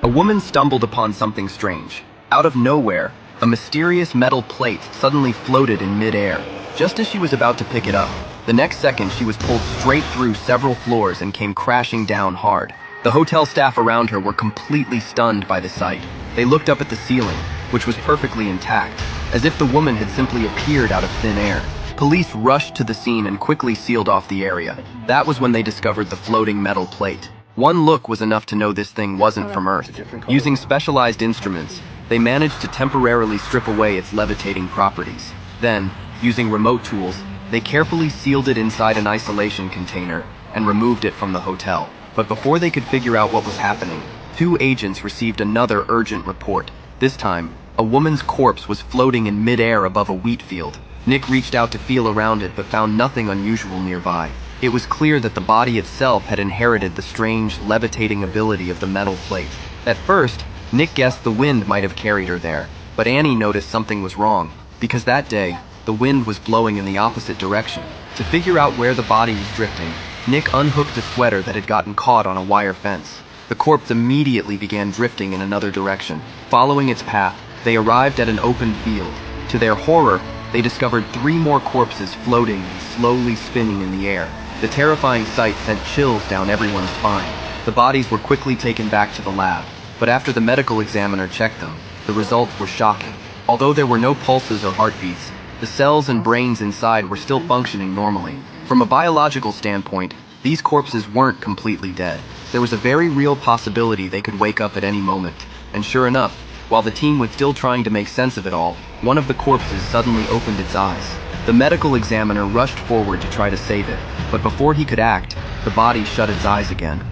A woman stumbled upon something strange. Out of nowhere, a mysterious metal plate suddenly floated in mid-air. Just as she was about to pick it up, the next second she was pulled straight through several floors and came crashing down hard. The hotel staff around her were completely stunned by the sight. They looked up at the ceiling, which was perfectly intact, as if the woman had simply appeared out of thin air. Police rushed to the scene and quickly sealed off the area. That was when they discovered the floating metal plate. One look was enough to know this thing wasn't from Earth. Using specialized instruments, they managed to temporarily strip away its levitating properties. Then, using remote tools, they carefully sealed it inside an isolation container and removed it from the hotel. But before they could figure out what was happening, two agents received another urgent report. This time, a woman's corpse was floating in mid-air above a wheat field. Nick reached out to feel around it but found nothing unusual nearby. It was clear that the body itself had inherited the strange, levitating ability of the metal plate. At first, Nick guessed the wind might have carried her there, but Annie noticed something was wrong, because that day, the wind was blowing in the opposite direction. To figure out where the body was drifting, Nick unhooked a sweater that had gotten caught on a wire fence. The corpse immediately began drifting in another direction. Following its path, they arrived at an open field. To their horror, they discovered 3 more corpses floating and slowly spinning in the air. The terrifying sight sent chills down everyone's spine. The bodies were quickly taken back to the lab, but after the medical examiner checked them, the results were shocking. Although there were no pulses or heartbeats, the cells and brains inside were still functioning normally. From a biological standpoint, these corpses weren't completely dead. There was a very real possibility they could wake up at any moment. And sure enough, while the team was still trying to make sense of it all, one of the corpses suddenly opened its eyes. The medical examiner rushed forward to try to save it, but before he could act, the body shut its eyes again.